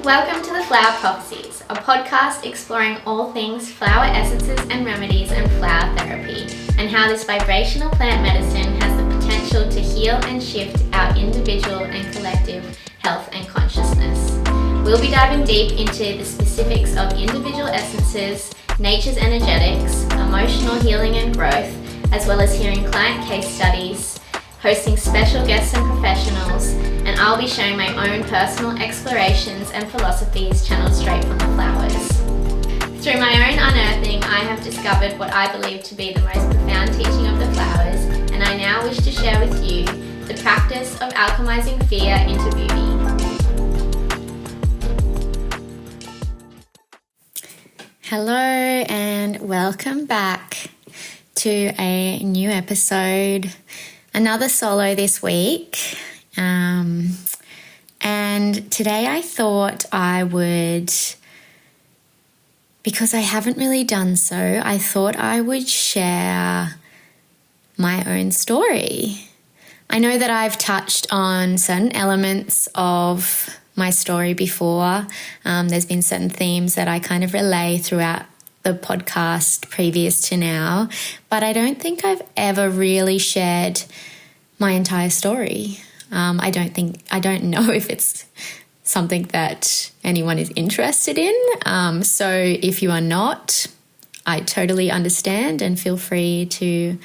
Welcome to the Flower Prophecies, a podcast exploring all things flower essences and remedies and flower therapy, and how this vibrational plant medicine has the potential to heal and shift our individual and collective health and consciousness. We'll be diving deep into the specifics of individual essences, nature's energetics, emotional healing and growth, as well as hearing client case studies, hosting special guests and professionals, and I'll be sharing my own personal explorations and philosophies channeled straight from the flowers. Through my own unearthing, I have discovered what I believe to be the most profound teaching of the flowers, and I now wish to share with you the practice of alchemizing fear into beauty. Hello and welcome back to a new episode. Another solo this week, and today I thought I would, because I haven't really done so, I thought I would share my own story. I know that I've touched on certain elements of my story before. There's been certain themes that I kind of relay throughout the podcast previous to now, but I don't think I've ever really shared my entire story. I don't know if it's something that anyone is interested in. So if you are not, I totally understand and feel free to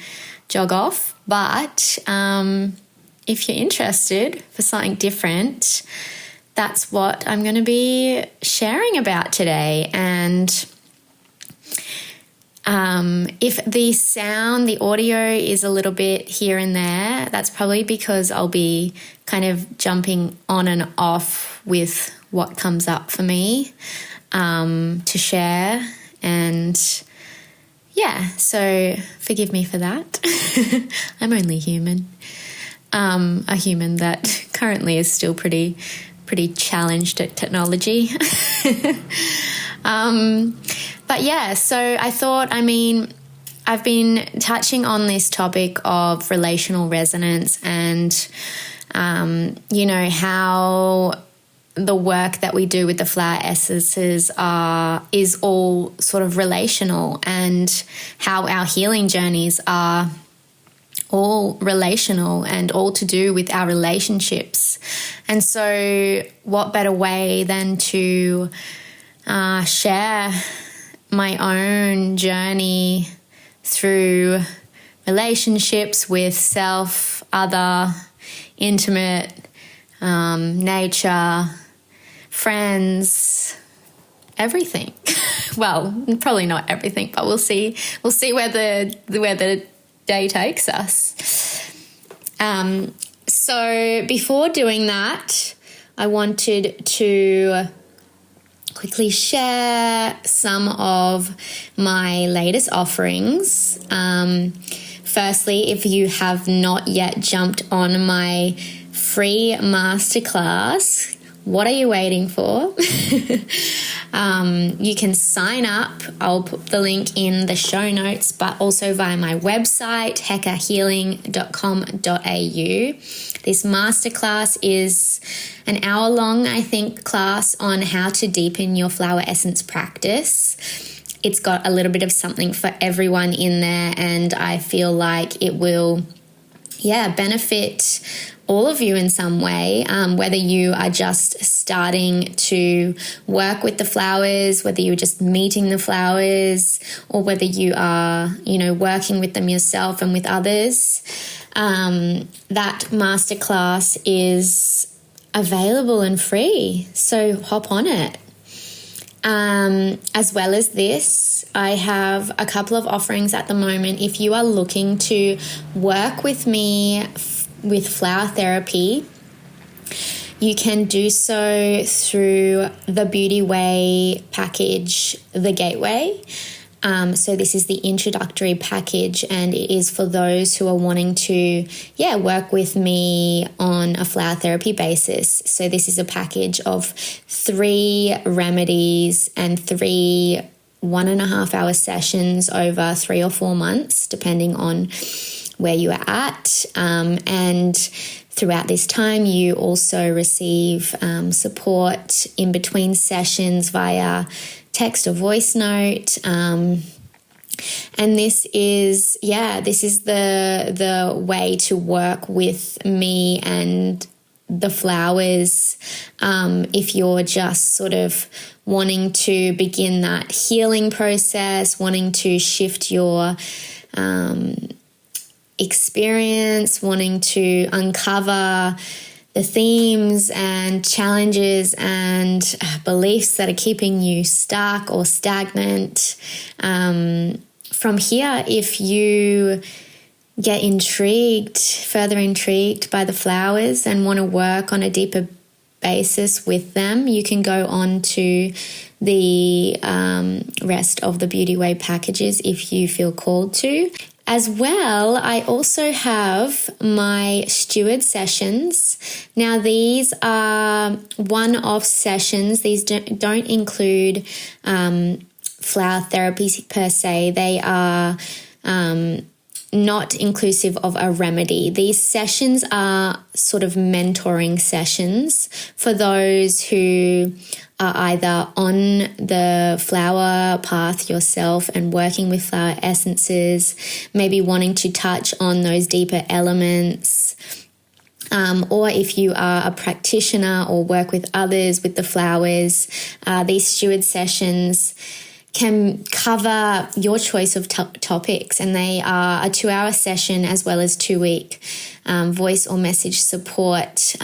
jog off. But if you're interested for something different, that's what I'm going to be sharing about today. And if the audio is a little bit here and there, that's probably because I'll be kind of jumping on and off with what comes up for me to share. And yeah, so forgive me for that. I'm only human. A human that currently is still pretty challenged at technology. But yeah, so I thought, I've been touching on this topic of relational resonance and, how the work that we do with the flower essences is all sort of relational, and how our healing journeys are all relational and all to do with our relationships. And so what better way than to share my own journey through relationships with self, other, intimate, nature, friends, everything. Well, probably not everything, but we'll see where the day takes us. So before doing that, I wanted to quickly share some of my latest offerings. Firstly, if you have not yet jumped on my free masterclass, what are you waiting for? You can sign up. I'll put the link in the show notes, but also via my website, hekahealing.com.au. This masterclass is an hour-long, class on how to deepen your flower essence practice. It's got a little bit of something for everyone in there, and I feel like it will, benefit all of you in some way, whether you are just starting to work with the flowers, whether you're just meeting the flowers, or whether you are, working with them yourself and with others. That masterclass is available and free, so hop on it. As well as this, I have a couple of offerings at the moment. If you are looking to work with me with flower therapy, you can do so through the Beauty Way package, the Gateway. So this is the introductory package, and it is for those who are wanting to, work with me on a flower therapy basis. So this is a package of 3 remedies and 3 1.5-hour sessions over 3 or 4 months, depending on where you are at. And throughout this time, you also receive support in between sessions via text or voice note. And this is the way to work with me and the flowers. If you're just sort of wanting to begin that healing process, wanting to shift your experience, wanting to uncover the themes and challenges and beliefs that are keeping you stuck or stagnant. From here, if you get further intrigued by the flowers and want to work on a deeper basis with them, you can go on to the rest of the Beauty Way packages if you feel called to. As well, I also have my steward sessions. Now, these are one-off sessions. These don't include flower therapy per se. They are not inclusive of a remedy. These sessions are sort of mentoring sessions for those who are either on the flower path yourself and working with flower essences, maybe wanting to touch on those deeper elements, or if you are a practitioner or work with others with the flowers, these steward sessions can cover your choice of topics, and they are a 2-hour session as well as 2-week voice or message support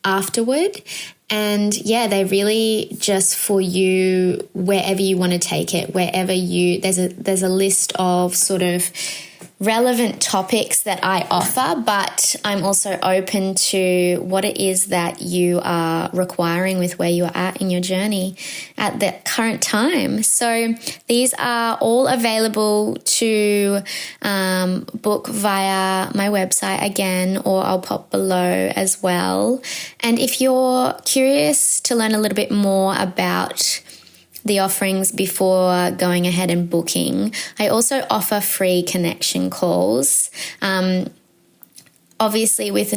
afterward. And they're really just for you wherever you want to take it, there's a list of sort of relevant topics that I offer, but I'm also open to what it is that you are requiring with where you are at in your journey at the current time. So these are all available to book via my website again, or I'll pop below as well. And if you're curious to learn a little bit more about the offerings before going ahead and booking, I also offer free connection calls. Obviously with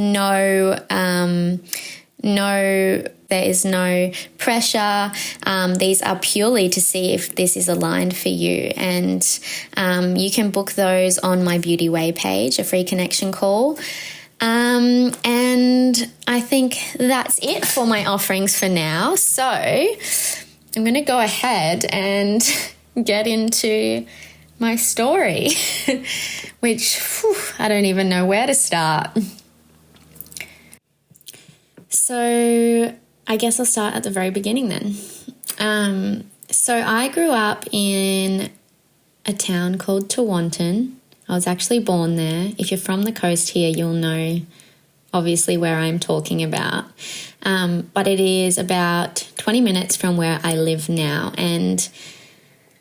there is no pressure. These are purely to see if this is aligned for you. And you can book those on my Beauty Way page, a free connection call. And I think that's it for my offerings for now. So I'm going to go ahead and get into my story, which I don't even know where to start. So I guess I'll start at the very beginning then. So I grew up in a town called Tewantin. I was actually born there. If you're from the coast here, you'll know obviously where I'm talking about. But it is about 20 minutes from where I live now. And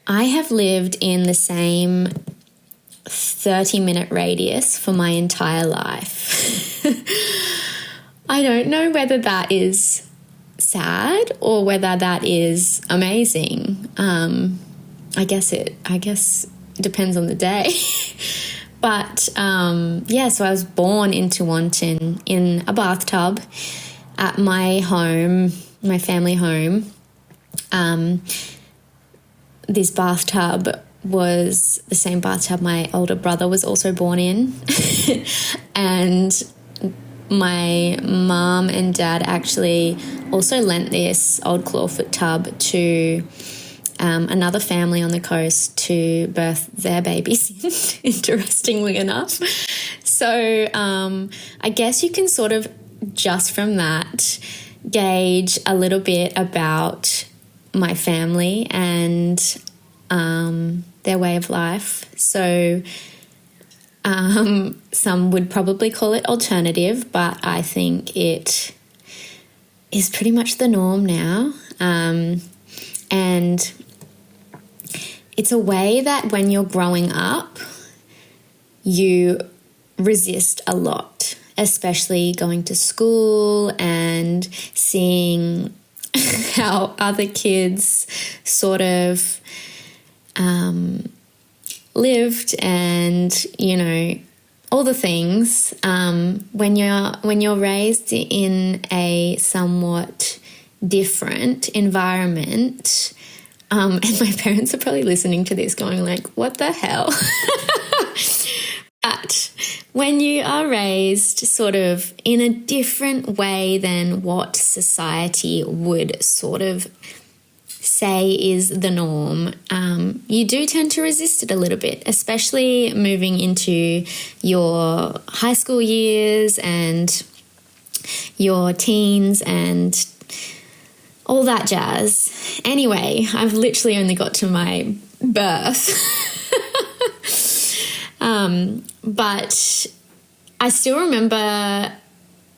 I have lived in the same 30-minute radius for my entire life. I don't know whether that is sad or whether that is amazing. I guess it depends on the day. But so I was born in Tewantin in a bathtub at my home, my family home. This bathtub was the same bathtub my older brother was also born in. And my mum and dad actually also lent this old clawfoot tub to another family on the coast to birth their babies, interestingly enough. So I guess you can sort of just from that gauge a little bit about my family and their way of life. So some would probably call it alternative, but I think it is pretty much the norm now. And it's a way that when you're growing up, you resist a lot, especially going to school and seeing how other kids sort of lived and, all the things. When you're raised in a somewhat different environment, and my parents are probably listening to this going like, what the hell? But when you are raised sort of in a different way than what society would sort of say is the norm, you do tend to resist it a little bit, especially moving into your high school years and your teens and all that jazz. Anyway, I've literally only got to my birth. But I still remember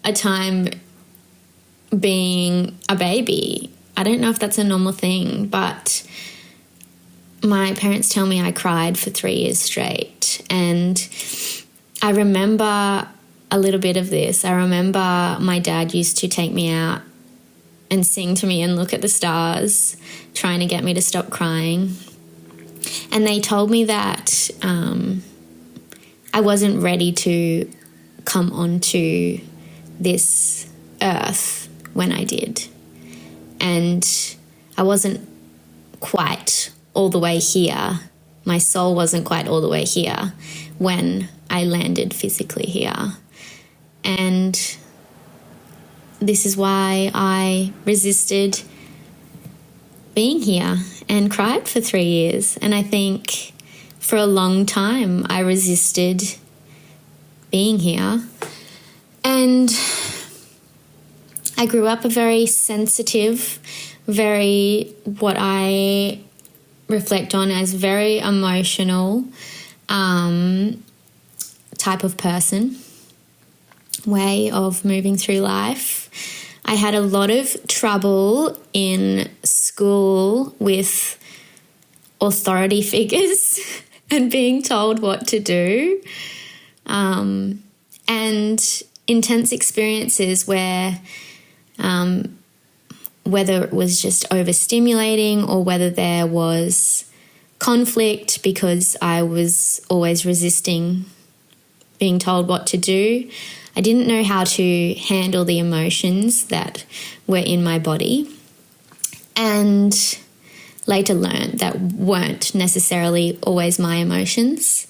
a time being a baby. I don't know if that's a normal thing, but my parents tell me I cried for 3 years straight. And I remember a little bit of this. I remember my dad used to take me out and sing to me and look at the stars, trying to get me to stop crying. And they told me that I wasn't ready to come onto this earth when I did. And I wasn't quite all the way here. My soul wasn't quite all the way here when I landed physically here. And this is why I resisted being here and cried for 3 years. And I think for a long time I resisted being here. And I grew up a very sensitive, very, what I reflect on as very emotional type of person, way of moving through life. I had a lot of trouble in school with authority figures and being told what to do, and intense experiences where whether it was just overstimulating or whether there was conflict because I was always resisting being told what to do. I didn't know how to handle the emotions that were in my body, and later learned that weren't necessarily always my emotions.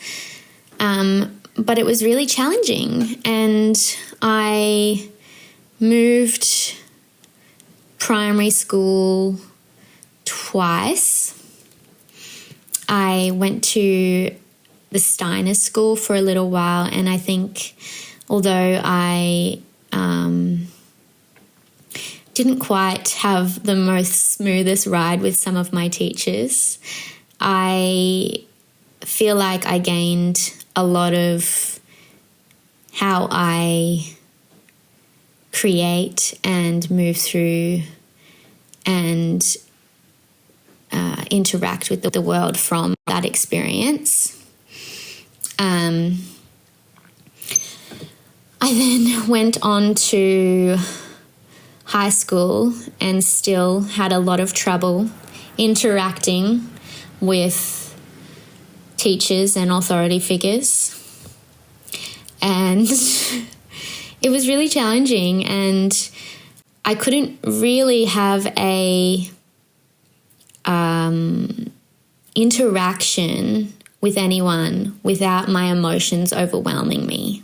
But it was really challenging, and I moved primary school twice. I went to the Steiner School for a little while, and I think although I didn't quite have the most smoothest ride with some of my teachers, I feel like I gained a lot of how I create and move through and interact with the world from that experience. I then went on to high school and still had a lot of trouble interacting with teachers and authority figures. And it was really challenging, and I couldn't really have a interaction with anyone without my emotions overwhelming me.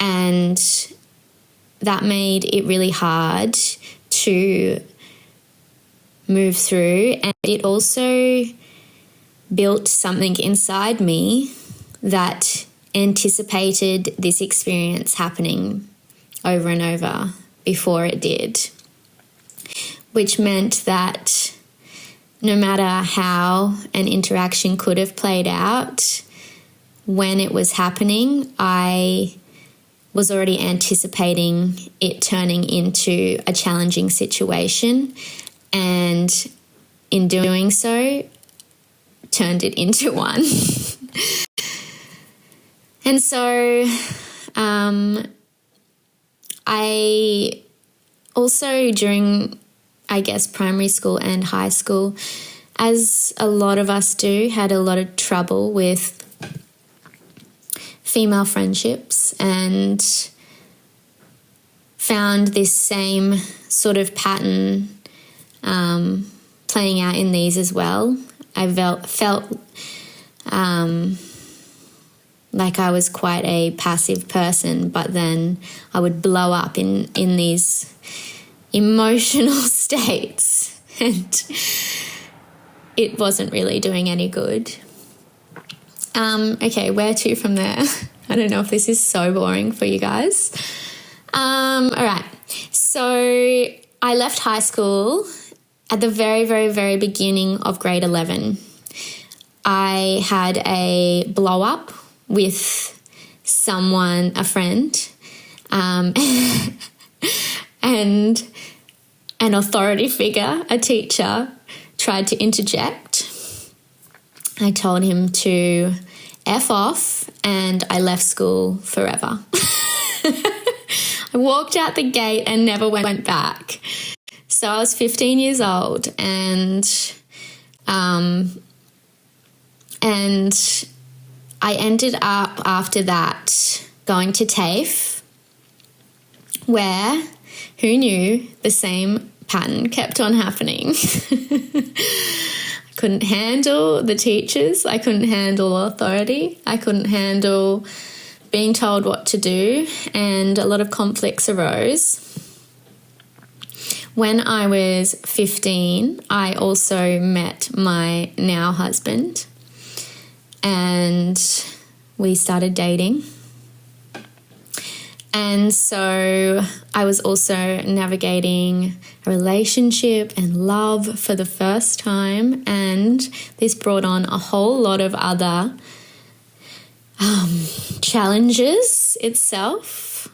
And that made it really hard to move through. And it also built something inside me that anticipated this experience happening over and over before it did, which meant that no matter how an interaction could have played out, when it was happening, I was already anticipating it turning into a challenging situation, and in doing so, turned it into one. And so I also, during, I guess, primary school and high school, as a lot of us do, had a lot of trouble with female friendships and found this same sort of pattern playing out in these as well. I felt like I was quite a passive person, but then I would blow up in these emotional states, and it wasn't really doing any good. Okay, where to from there? I don't know if this is so boring for you guys. All right, so I left high school at the very, very, very beginning of grade 11. I had a blow up with someone, a friend, and an authority figure, a teacher, tried to interject. I told him to F off, and I left school forever. I walked out the gate and never went back. So I was 15 years old, and I ended up after that going to TAFE, where, who knew, the same pattern kept on happening. I couldn't handle the teachers. I couldn't handle authority. I couldn't handle being told what to do, and a lot of conflicts arose. When I was 15, I also met my now husband, and we started dating. And so I was also navigating a relationship and love for the first time, and this brought on a whole lot of other challenges itself.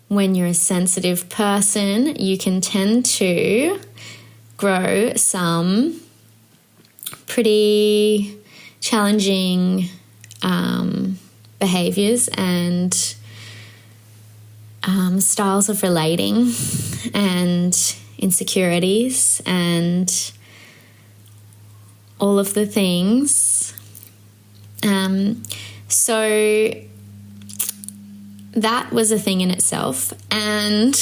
When you're a sensitive person, you can tend to grow some pretty challenging behaviors and styles of relating and insecurities and all of the things. So that was a thing in itself. And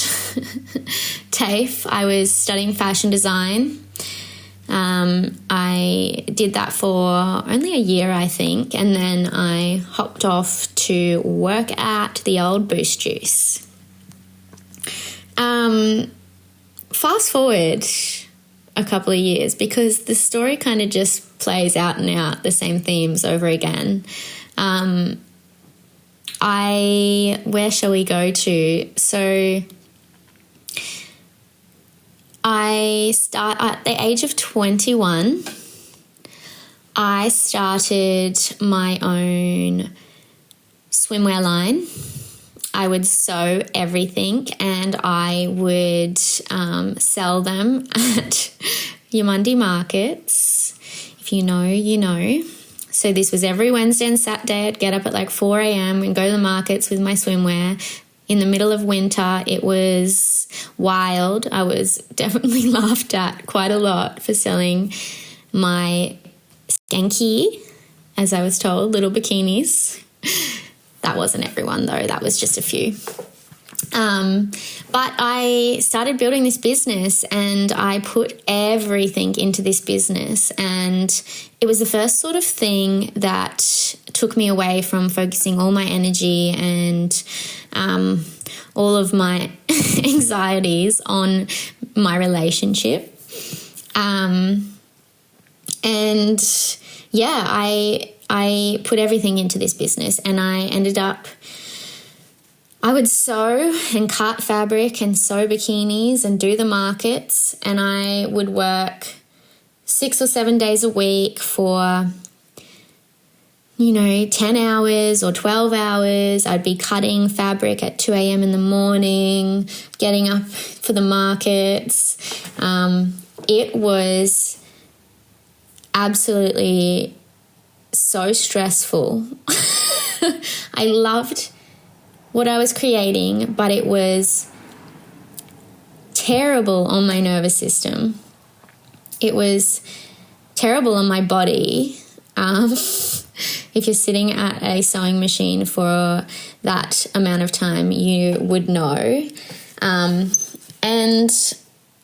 TAFE, I was studying fashion design. I did that for only a year, I think, and then I hopped off to work at the old Boost Juice. Fast forward a couple of years, because the story kind of just plays out and out the same themes over again. Where shall we go to? So I start at the age of 21. I started my own swimwear line. I would sew everything, and I would sell them at Yamundi markets. If you know, you know. So this was every Wednesday and Saturday. I'd get up at like 4 a.m. and go to the markets with my swimwear. In the middle of winter, it was wild. I was definitely laughed at quite a lot for selling my skanky, as I was told, little bikinis. That wasn't everyone though. That was just a few. But I started building this business, and I put everything into this business, and it was the first sort of thing that took me away from focusing all my energy and all of my anxieties on my relationship. And yeah, I put everything into this business, and I ended up, I would sew and cut fabric and sew bikinis and do the markets, and I would work 6 or 7 days a week for, 10 hours or 12 hours. I'd be cutting fabric at 2 a.m. in the morning, getting up for the markets. It was absolutely so stressful. I loved what I was creating, but it was terrible on my nervous system. It was terrible on my body. if you're sitting at a sewing machine for that amount of time, you would know. And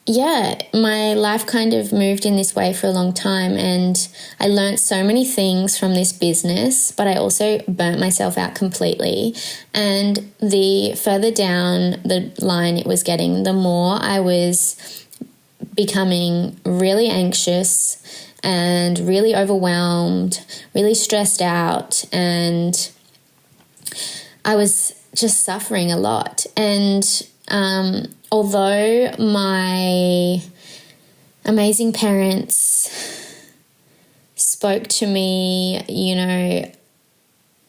yeah, my life kind of moved in this way for a long time, and I learned so many things from this business, but I also burnt myself out completely. And the further down the line it was getting, the more I was becoming really anxious and really overwhelmed, really stressed out, and I was just suffering a lot. And although my amazing parents spoke to me, you know,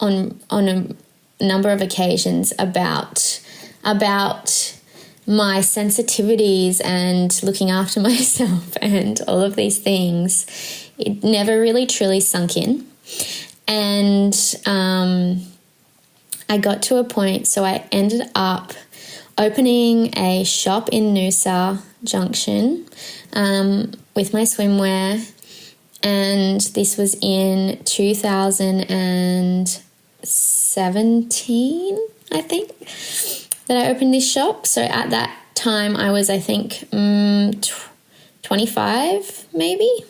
on a number of occasions about my sensitivities and looking after myself and all of these things, it never really truly sunk in. And I got to a point, so I ended up opening a shop in Noosa Junction with my swimwear, and this was in 2017, I think, that I opened this shop. So at that time I was, I think, 25 maybe,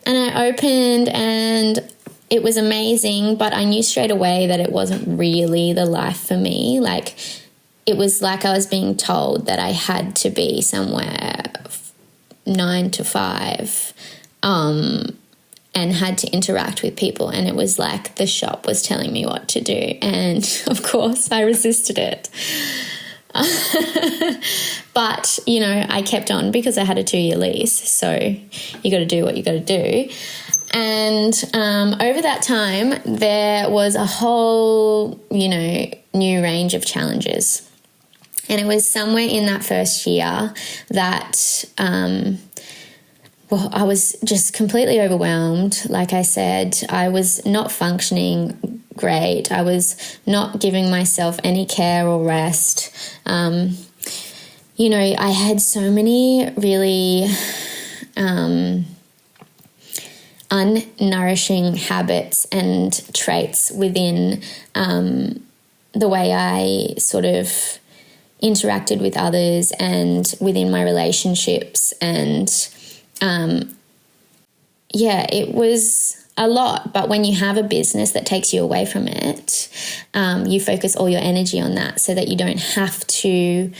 and I opened and it was amazing, but I knew straight away that it wasn't really the life for me. Like, it was like I was being told that I had to be somewhere 9 to 5 and had to interact with people. And it was like the shop was telling me what to do. And, of course, I resisted it. But, you know, I kept on because I had a 2-year lease. So you got to do what you got to do. And over that time, there was a whole, you know, new range of challenges. And it was somewhere in that first year that, I was just completely overwhelmed. Like I said, I was not functioning great. I was not giving myself any care or rest. You know, I had so many really unnourishing habits and traits within the way I sort of interacted with others and within my relationships. And it was a lot. But when you have a business that takes you away from it, you focus all your energy on that so that you don't have to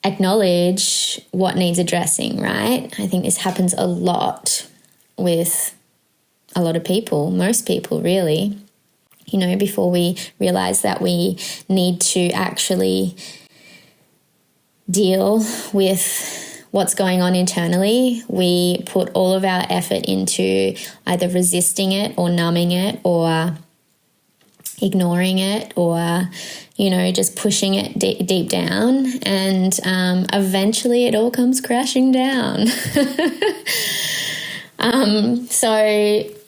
acknowledge what needs addressing, right? I think this happens a lot with a lot of people, most people really, you know, before we realize that we need to actually deal with what's going on internally, we put all of our effort into either resisting it or numbing it or ignoring it or, you know, just pushing it deep down. And eventually it all comes crashing down. So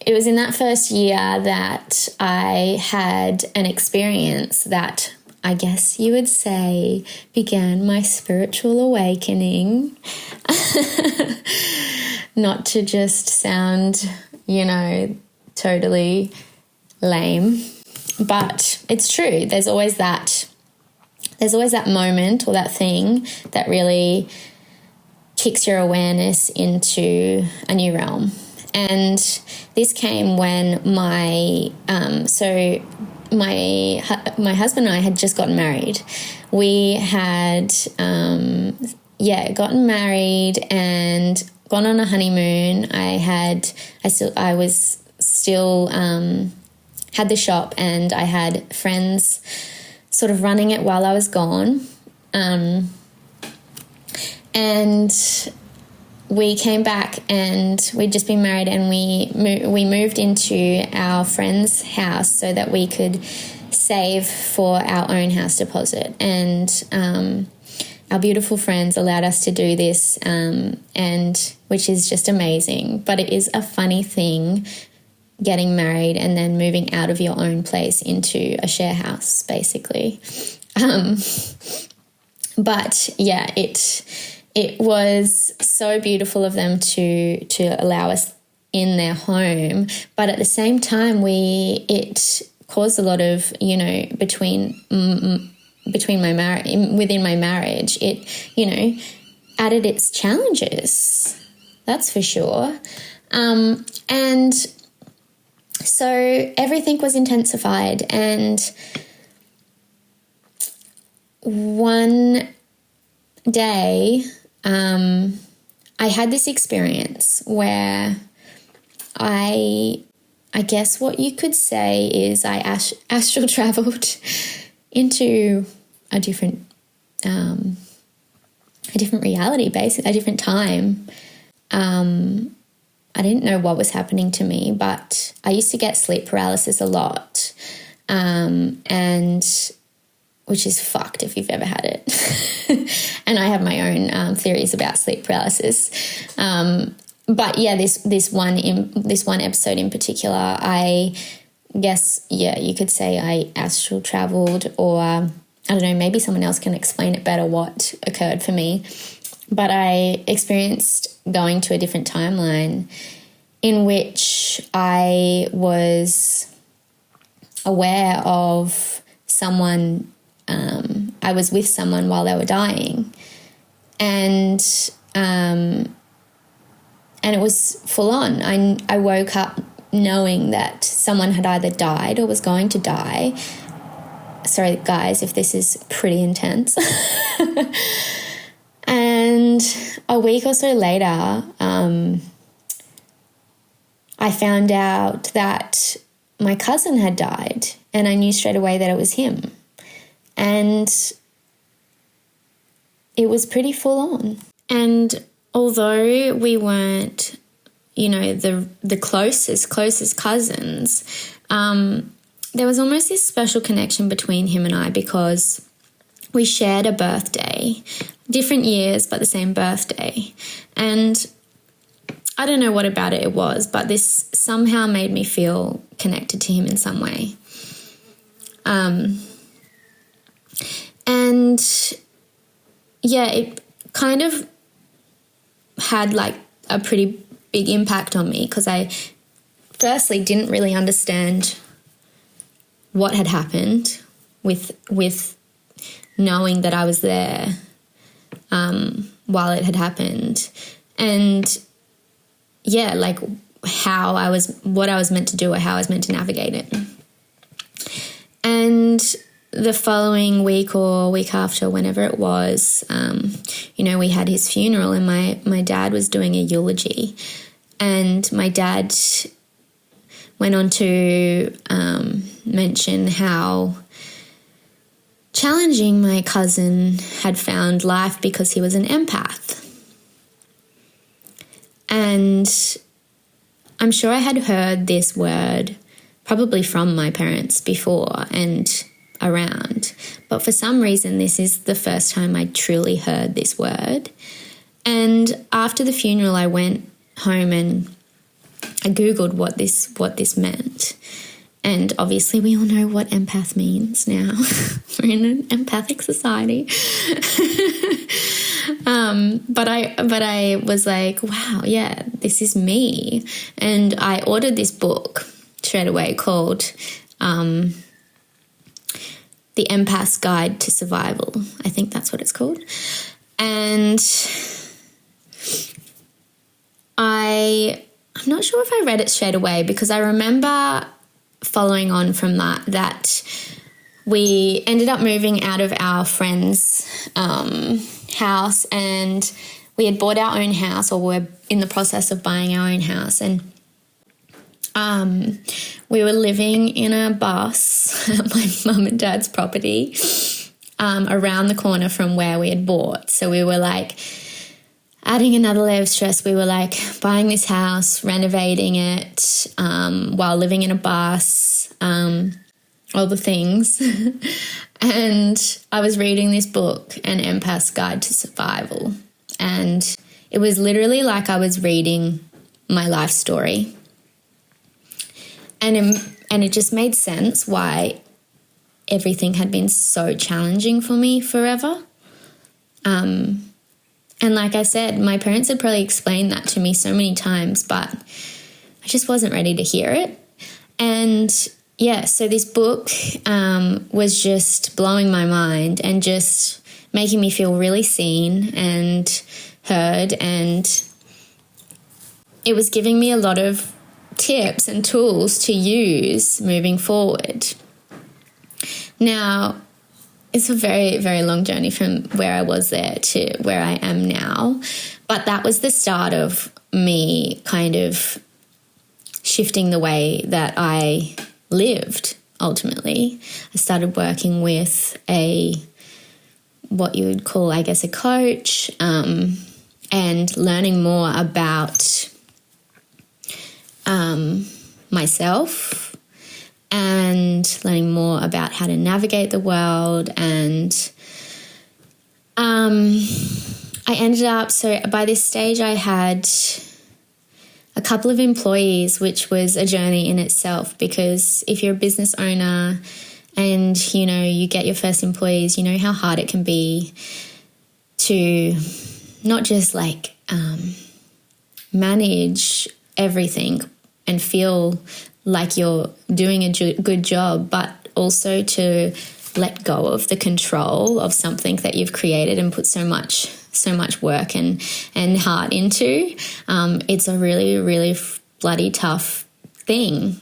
it was in that first year that I had an experience that I guess you would say began my spiritual awakening. Not to just sound, you know, totally lame, but it's true. There's always that moment or that thing that really kicks your awareness into a new realm. And this came when my husband and I had just gotten married. We had gotten married and gone on a honeymoon. I was still had the shop, and I had friends sort of running it while I was gone. And we came back, and we'd just been married, and we moved into our friend's house so that we could save for our own house deposit. And our beautiful friends allowed us to do this, and which is just amazing. But it is a funny thing getting married and then moving out of your own place into a share house, basically. But yeah, it was so beautiful of them to allow us in their home, but at the same time, it caused a lot of, within my marriage, it, added its challenges. That's for sure. And so everything was intensified. And one day, I had this experience where I guess what you could say is I astral traveled into a different reality, basically, a different time. I didn't know what was happening to me, but I used to get sleep paralysis a lot, and which is fucked if you've ever had it. And I have my own theories about sleep paralysis. But yeah, this one episode in particular, I guess, you could say I astral traveled, or I don't know, maybe someone else can explain it better what occurred for me. But I experienced going to a different timeline in which I was aware of someone. I was with someone while they were dying, and it was full on. I woke up knowing that someone had either died or was going to die. Sorry, guys, if this is pretty intense. And a week or so later, I found out that my cousin had died, and I knew straight away that it was him. And it was pretty full on. And although we weren't, the closest cousins, there was almost this special connection between him and I, because we shared a birthday, different years, but the same birthday. And I don't know what about it was, but this somehow made me feel connected to him in some way. And yeah, it kind of had like a pretty big impact on me, because I firstly didn't really understand what had happened with knowing that I was there while it had happened, and yeah, like what I was meant to do, or how I was meant to navigate it. And the following week or week after, whenever it was, we had his funeral, and my dad was doing a eulogy, and my dad went on to mention how challenging my cousin had found life because he was an empath. And I'm sure I had heard this word probably from my parents before and around, but for some reason this is the first time I truly heard this word. And after the funeral, I went home and I Googled what this meant. And obviously we all know what empath means now. We're in an empathic society. But I was like, wow, yeah, this is me. And I ordered this book straight away called The Empath's Guide to Survival. I think that's what it's called. And I'm not sure if I read it straight away, because I remember following on from that we ended up moving out of our friend's house, and we had bought our own house, or were in the process of buying our own house, and we were living in a bus at my mum and dad's property around the corner from where we had bought. So we were like adding another layer of stress. We were like buying this house, renovating it, while living in a bus, all the things. And I was reading this book, An Empath's Guide to Survival. And it was literally like I was reading my life story. And it just made sense why everything had been so challenging for me forever. And like I said, my parents had probably explained that to me so many times, but I just wasn't ready to hear it. And yeah, so this book was just blowing my mind and just making me feel really seen and heard, and it was giving me a lot of tips and tools to use moving forward. Now, it's a very, very long journey from where I was there to where I am now, but that was the start of me kind of shifting the way that I lived, ultimately. I started working with what you would call, I guess, a coach, and learning more about myself and learning more about how to navigate the world. And I ended up, so by this stage I had a couple of employees, which was a journey in itself, because if you're a business owner and, you know, you get your first employees, you know how hard it can be to not just like manage everything and feel like you're doing a good job, but also to let go of the control of something that you've created and put so much work and heart into. It's a really, really bloody tough thing.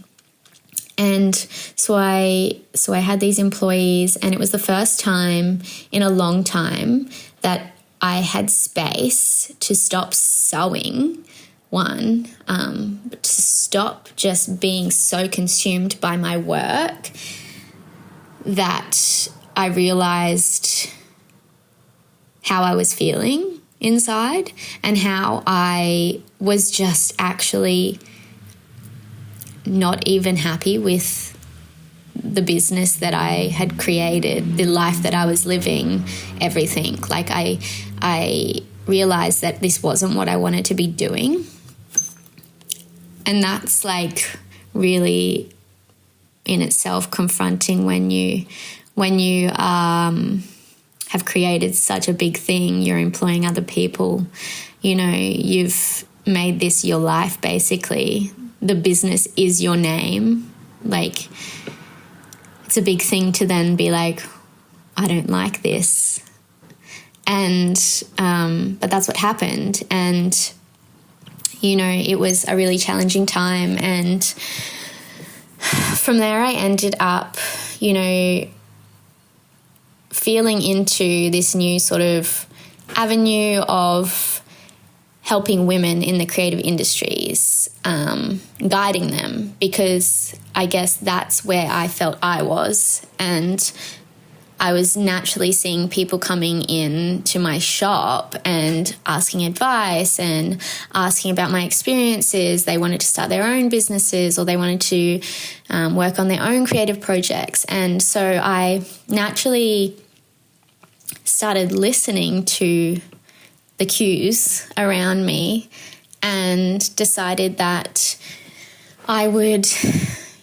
And so I had these employees, and it was the first time in a long time that I had space to stop sewing. To stop just being so consumed by my work that I realized how I was feeling inside and how I was just actually not even happy with the business that I had created, the life that I was living, everything. Like I realized that this wasn't what I wanted to be doing. And that's like really in itself confronting when you have created such a big thing, you're employing other people, you know, you've made this your life basically. The business is your name. Like, it's a big thing to then be like, I don't like this. And but that's what happened. And you know, it was a really challenging time. And from there I ended up, you know, feeling into this new sort of avenue of helping women in the creative industries, guiding them, because I guess that's where I felt I was. And I was naturally seeing people coming in to my shop and asking advice and asking about my experiences. They wanted to start their own businesses, or they wanted to work on their own creative projects. And so I naturally started listening to the cues around me and decided that I would,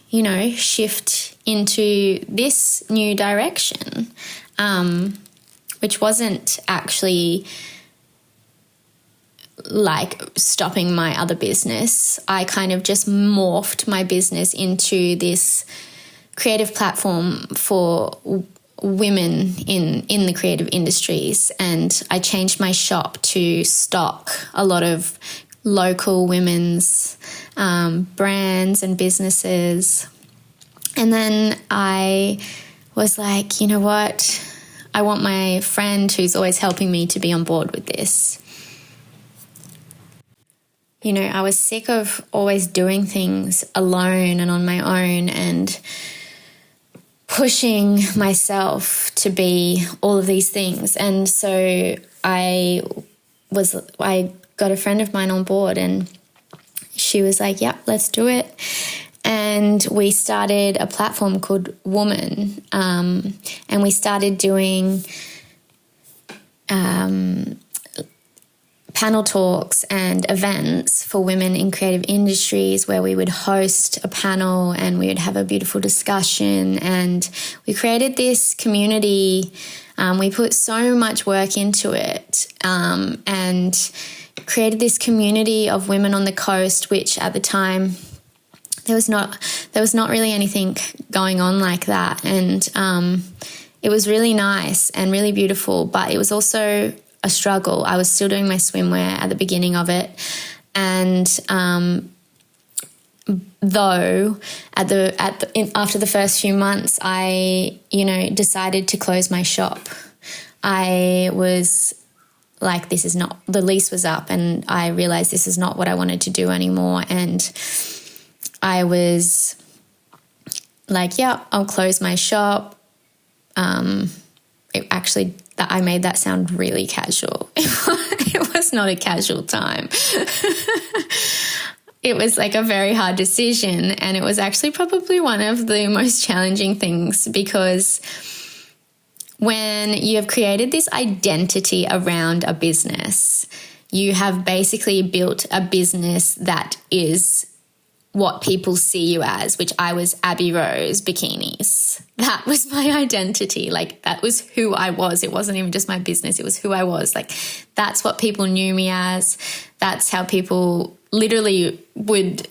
you know, shift into this new direction, which wasn't actually like stopping my other business. I kind of just morphed my business into this creative platform for women in the creative industries. And I changed my shop to stock a lot of local women's brands and businesses. And then I was like, you know what? I want my friend who's always helping me to be on board with this. You know, I was sick of always doing things alone and on my own and pushing myself to be all of these things. And so I got a friend of mine on board, and she was like, yep, let's do it. And we started a platform called Woman, and we started doing panel talks and events for women in creative industries where we would host a panel and we would have a beautiful discussion. And we created this community. We put so much work into it, and created this community of women on the coast, which at the time there was not really anything going on like that. And it was really nice and really beautiful, but it was also a struggle. I was still doing my swimwear at the beginning of it, and though after the first few months, I decided to close my shop. I was like, the lease was up, and I realized this is not what I wanted to do anymore. And I was like, yeah, I'll close my shop. I made that sound really casual. It was not a casual time. It was like a very hard decision, and it was actually probably one of the most challenging things, because when you have created this identity around a business, you have basically built a business that is what people see you as, which I was Abby Rose Bikinis. That was my identity. Like, that was who I was. It wasn't even just my business. It was who I was. Like, that's what people knew me as. That's how people literally would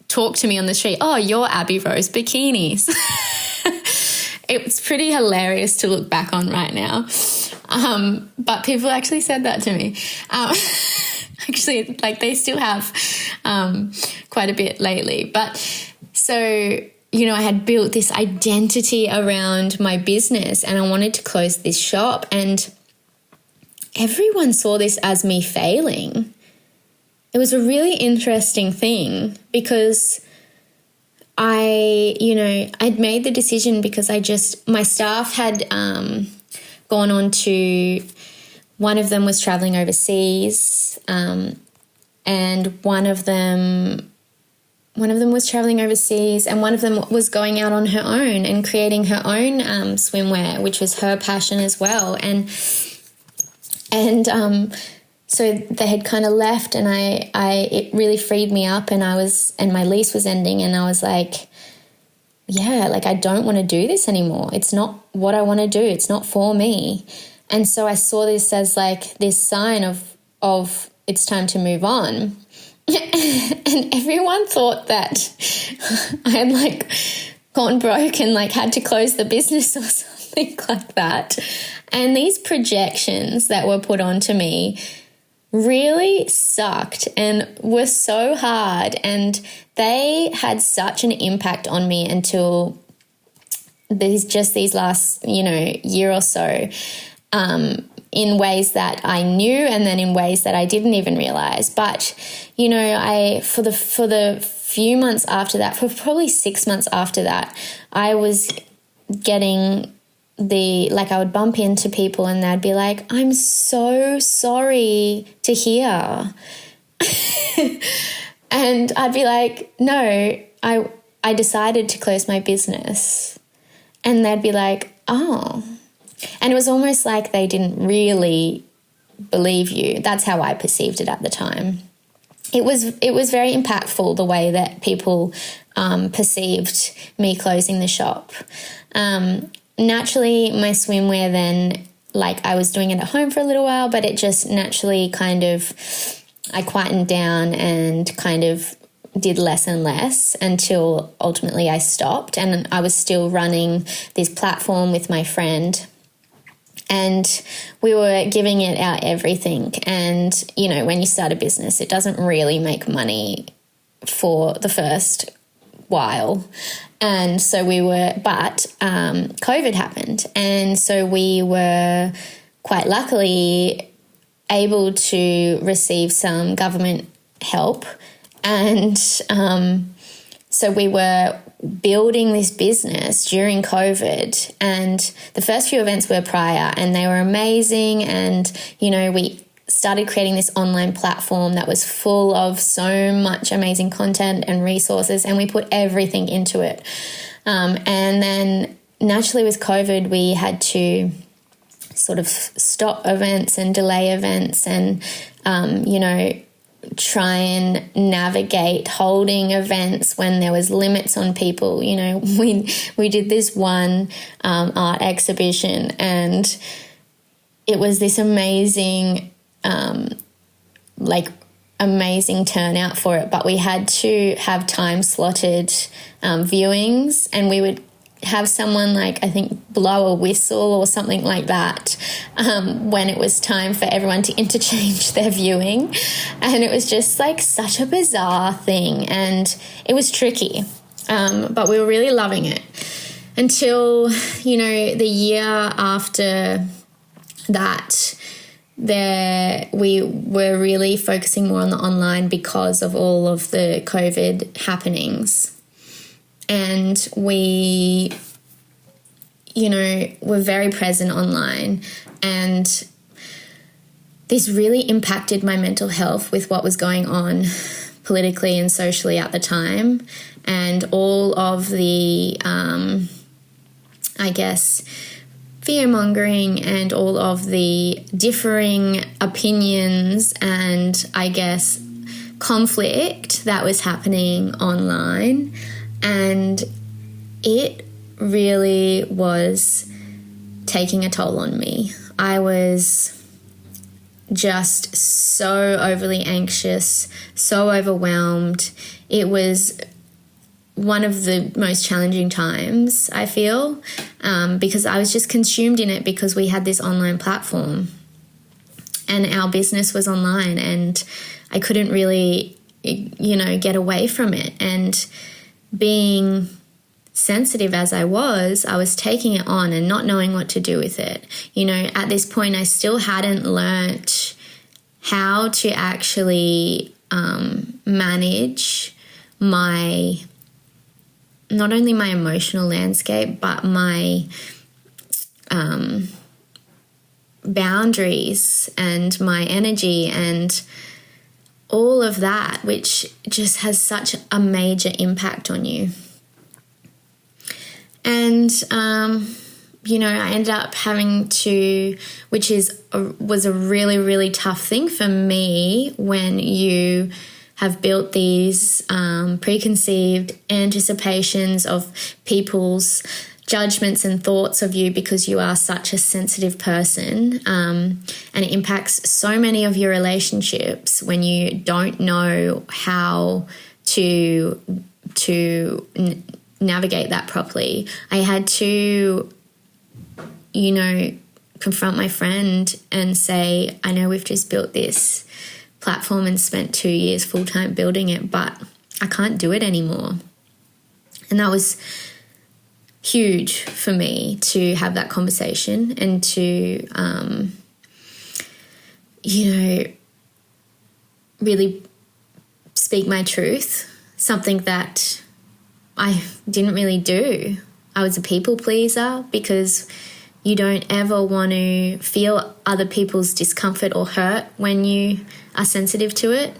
talk to me on the street. Oh, you're Abby Rose Bikinis. It's pretty hilarious to look back on right now. But people actually said that to me. Actually, like, they still have quite a bit lately. But so, I had built this identity around my business, and I wanted to close this shop, and everyone saw this as me failing. It was a really interesting thing, because I'd made the decision because my staff had gone on to, one of them was traveling overseas, and one of them was traveling overseas, and one of them was going out on her own and creating her own swimwear, which was her passion as well. And so they had kind of left, and it really freed me up, and my lease was ending, and I was like, yeah, like, I don't want to do this anymore. It's not what I want to do. It's not for me. And so I saw this as like this sign of it's time to move on. And everyone thought that I had like gone broke and like had to close the business or something like that. And these projections that were put onto me really sucked and were so hard, and they had such an impact on me until these last year or so, in ways that I knew, and then in ways that I didn't even realize. But for the few months after that, for probably 6 months after that, I was getting I would bump into people and they'd be like, I'm so sorry to hear. And I'd be like, no, I decided to close my business. And they'd be like, oh. And it was almost like they didn't really believe you. That's how I perceived it at the time. It was very impactful, the way that people perceived me closing the shop. Naturally, my swimwear then, I was doing it at home for a little while, but it just naturally I quietened down and kind of did less and less until ultimately I stopped. And I was still running this platform with my friend, and we were giving it our everything. And, when you start a business, it doesn't really make money for the first while. And so but COVID happened. And so we were quite luckily able to receive some government help. And so we were building this business during COVID, and the first few events were prior, and they were amazing. And, we started creating this online platform that was full of so much amazing content and resources, and we put everything into it. And then naturally with COVID, we had to sort of stop events and delay events and, try and navigate holding events when there was limits on people. We did this one art exhibition, and it was this amazing turnout for it, but we had to have time slotted viewings, and we would have someone I think blow a whistle or something like that when it was time for everyone to interchange their viewing. And it was just such a bizarre thing, and it was tricky, but we were really loving it until the year after that. We were really focusing more on the online because of all of the COVID happenings. And we, were very present online, and this really impacted my mental health with what was going on politically and socially at the time, and all of the, fear-mongering and all of the differing opinions and, conflict that was happening online. And it really was taking a toll on me. I was just so overly anxious, so overwhelmed. It was one of the most challenging times, I feel, because I was just consumed in it because we had this online platform and our business was online, and I couldn't really, get away from it. And being sensitive as I was taking it on and not knowing what to do with it. At this point, I still hadn't learnt how to actually manage not only my emotional landscape, but my boundaries and my energy and all of that, which just has such a major impact on you. And, I ended up having to, which was a really, really tough thing for me when you have built these preconceived anticipations of people's judgments and thoughts of you because you are such a sensitive person, and it impacts so many of your relationships when you don't know how to navigate that properly. I had to, confront my friend and say, I know we've just built this platform and spent 2 years full-time building it, but I can't do it anymore. And that was huge for me to have that conversation and to, really speak my truth, something that I didn't really do. I was a people pleaser because you don't ever want to feel other people's discomfort or hurt when you are sensitive to it.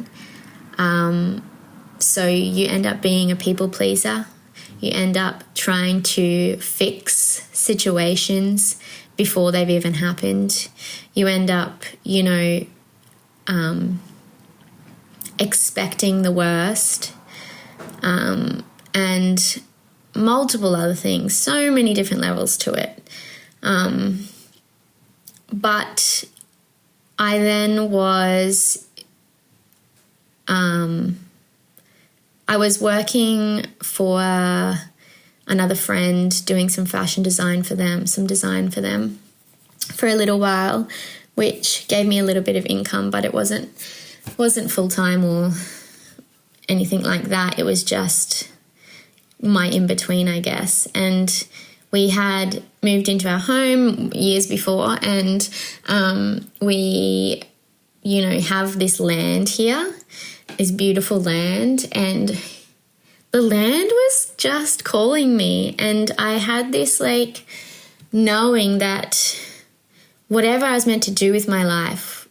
So you end up being a people pleaser. You end up trying to fix situations before they've even happened. You end up, expecting the worst, and multiple other things, so many different levels to it. But I then was, I was working for another friend doing some fashion design for them, for a little while, which gave me a little bit of income, but it wasn't full-time or anything like that. It was just my in-between, I guess. And we had moved into our home years before, and we, have this land here, this beautiful land, and the land was just calling me. And I had this knowing that whatever I was meant to do with my life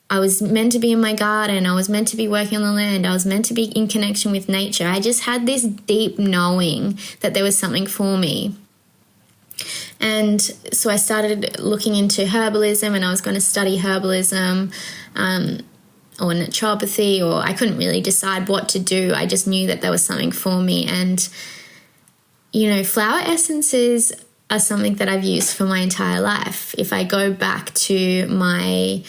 I was meant to be in my garden. I was meant to be working on the land. I was meant to be in connection with nature. I just had this deep knowing that there was something for me. And so I started looking into herbalism, and I was going to study herbalism or naturopathy, or I couldn't really decide what to do. I just knew that there was something for me. And, flower essences are something that I've used for my entire life. If I go back to my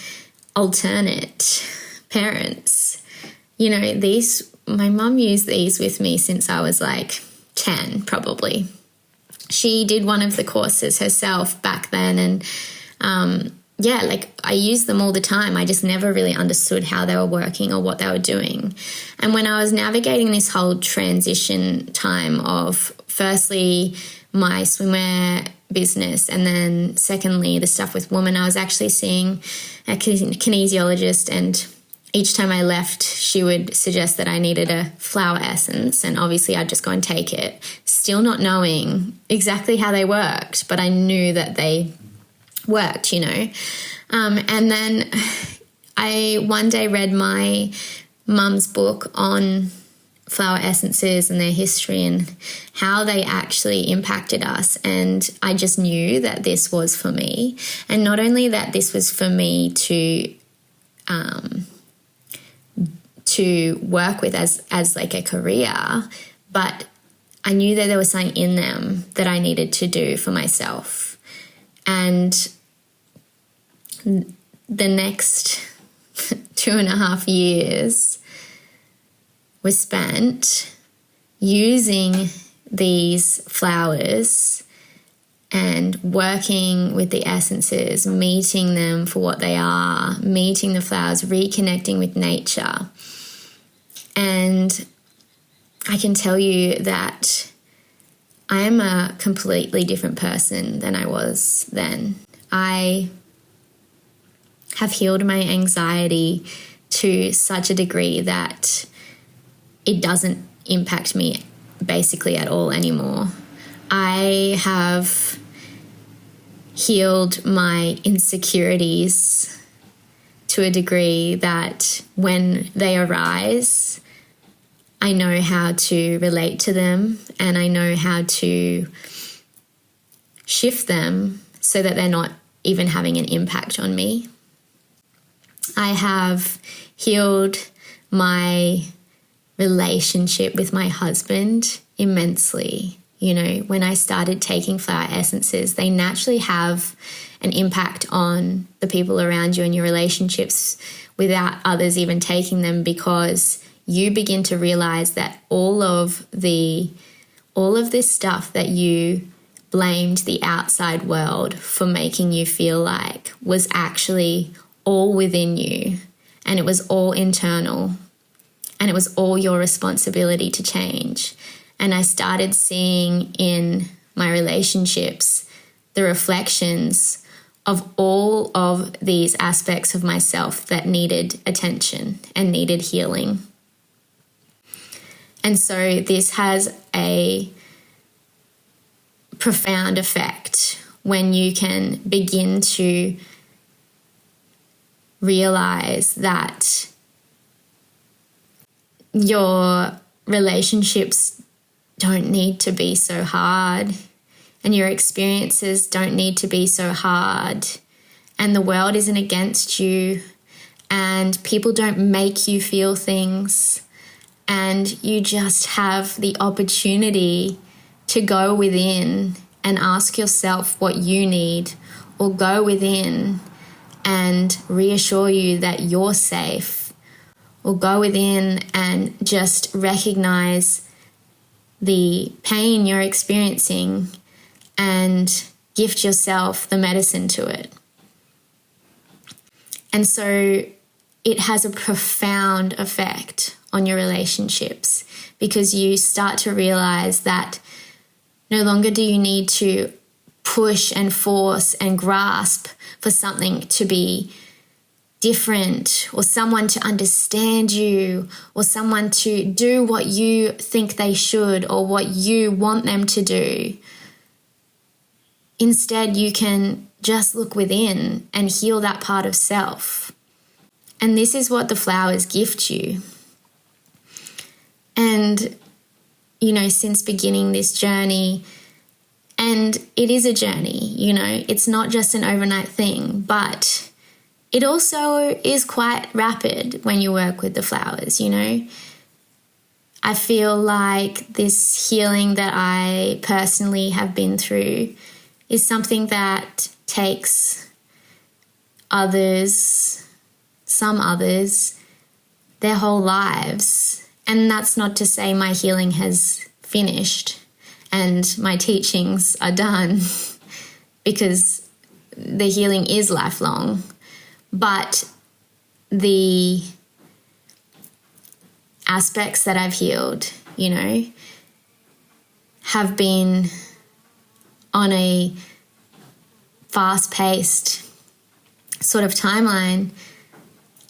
alternate parents, my mum used these with me since I was like 10, probably. She did one of the courses herself back then, and I used them all the time. I just never really understood how they were working or what they were doing. And when I was navigating this whole transition time of, firstly, my swimwear business, and then secondly, the stuff with women, I was actually seeing a kinesiologist, and each time I left, she would suggest that I needed a flower essence, and obviously I'd just go and take it, still not knowing exactly how they worked, but I knew that they worked, And then I one day read my mum's book on flower essences and their history and how they actually impacted us, and I just knew that this was for me. And not only that this was for me to work with as like a career, but I knew that there was something in them that I needed to do for myself. And the next 2.5 years was spent using these flowers and working with the essences, meeting them for what they are, meeting the flowers, reconnecting with nature. And I can tell you that I am a completely different person than I was then. I have healed my anxiety to such a degree that it doesn't impact me basically at all anymore. I have healed my insecurities to a degree that when they arise, I know how to relate to them, and I know how to shift them so that they're not even having an impact on me. I have healed my relationship with my husband immensely. When I started taking flower essences, they naturally have an impact on the people around you and your relationships without others even taking them, because you begin to realize that all of this stuff that you blamed the outside world for making you feel like was actually all within you, and it was all internal, and it was all your responsibility to change. And I started seeing in my relationships the reflections of all of these aspects of myself that needed attention and needed healing. And so this has a profound effect when you can begin to realize that your relationships don't need to be so hard, and your experiences don't need to be so hard, and the world isn't against you, and people don't make you feel things, and you just have the opportunity to go within and ask yourself what you need, or go within and reassure you that you're safe, or go within and just recognize the pain you're experiencing and gift yourself the medicine to it. And so it has a profound effect on your relationships, because you start to realize that no longer do you need to push and force and grasp for something to be different, or someone to understand you, or someone to do what you think they should or what you want them to do. Instead, you can just look within and heal that part of self. And this is what the flowers gift you. And, since beginning this journey, And it is a journey, you know, it's not just an overnight thing, but it also is quite rapid when you work with the flowers, you know. I feel like this healing that I personally have been through is something that takes some others, their whole lives. And that's not to say my healing has finished and my teachings are done, because the healing is lifelong. But the aspects that I've healed, you know, have been on a fast-paced sort of timeline,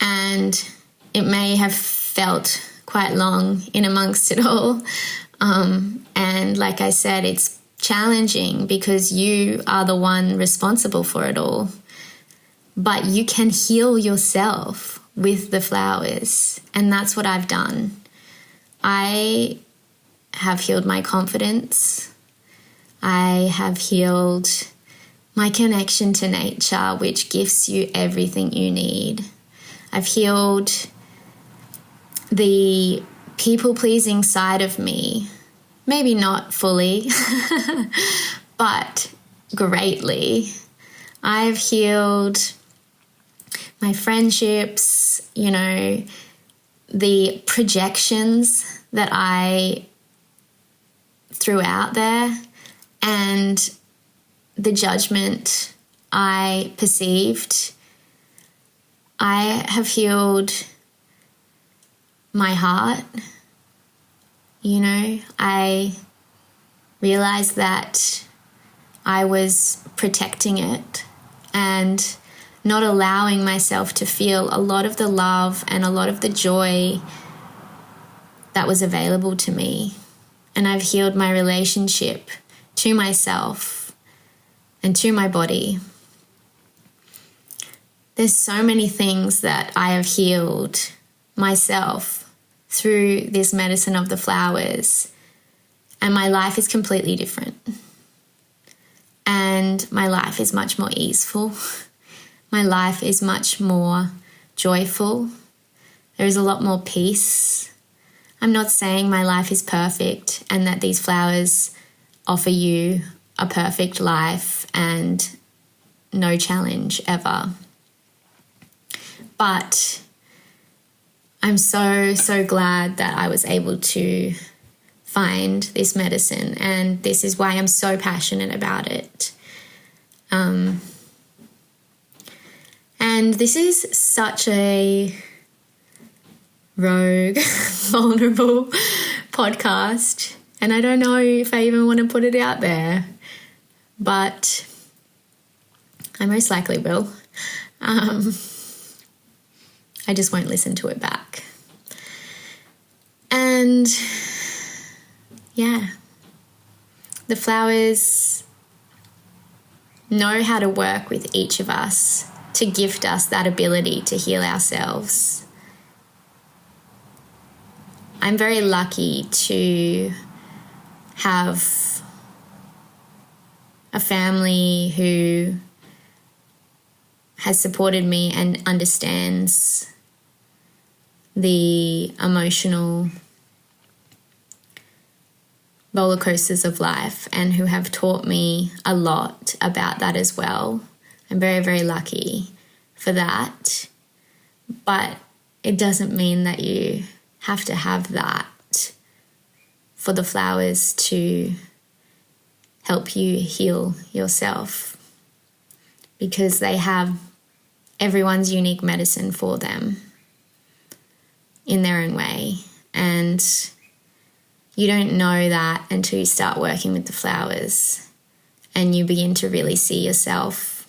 and it may have felt quite long in amongst it all. And like I said, it's challenging because you are the one responsible for it all. But you can heal yourself with the flowers, and that's what I've done. I have healed my confidence. I have healed my connection to nature, which gives you everything you need. I've healed the people-pleasing side of me, maybe not fully, but greatly. I've healed my friendships, you know, the projections that I threw out there and the judgment I perceived. I have healed my heart. You know, I realized that I was protecting it and not allowing myself to feel a lot of the love and a lot of the joy that was available to me. And I've healed my relationship to myself and to my body. There's so many things that I have healed myself through this medicine of the flowers, and my life is completely different. And my life is much more easeful. My life is much more joyful. There is a lot more peace. I'm not saying my life is perfect and that these flowers offer you a perfect life and no challenge ever. But I'm so, so glad that I was able to find this medicine, and this is why I'm so passionate about it. And this is such a rogue, vulnerable podcast, and I don't know if I even want to put it out there, but I most likely will. I just won't listen to it back. And yeah, the flowers know how to work with each of us to gift us that ability to heal ourselves. I'm very lucky to have a family who has supported me and understands the emotional roller coasters of life, and who have taught me a lot about that as well. I'm very, very lucky for that. But it doesn't mean that you have to have that for the flowers to help you heal yourself, because they have everyone's unique medicine for them in their own way. And you don't know that until you start working with the flowers and you begin to really see yourself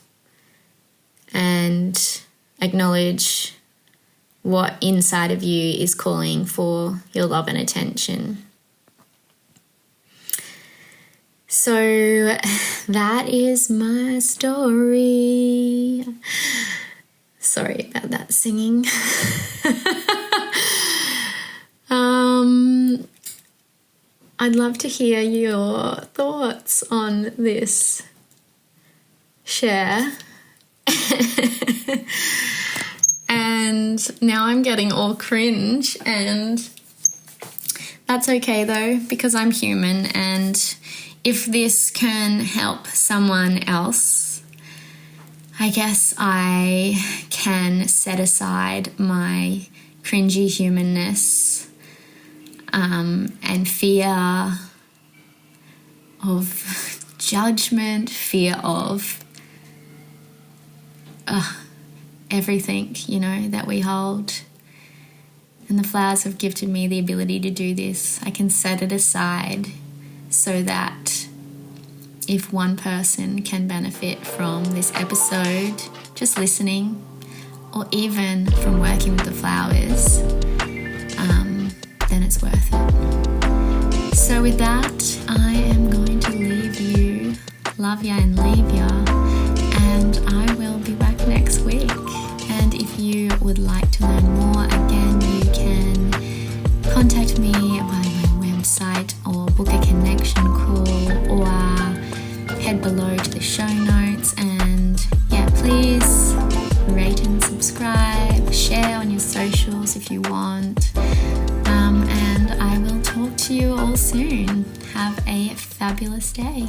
and acknowledge what inside of you is calling for your love and attention. So that is my story. Sorry about that singing. I'd love to hear your thoughts on this share. And now I'm getting all cringe, and that's okay though, because I'm human, and if this can help someone else, I guess I can set aside my cringy humanness and fear of judgment, fear of everything, that we hold. And the flowers have gifted me the ability to do this. I can set it aside so that if one person can benefit from this episode, just listening, or even from working with the flowers, then it's worth it. So with that, I am going to leave you, love ya and leave ya, and I will be back next week. And if you would like to learn more, again, you can contact me via my website or book a connection call, or head below to the show notes. And please rate and subscribe, share on your socials if you want. And I will talk to you all soon. Have a fabulous day.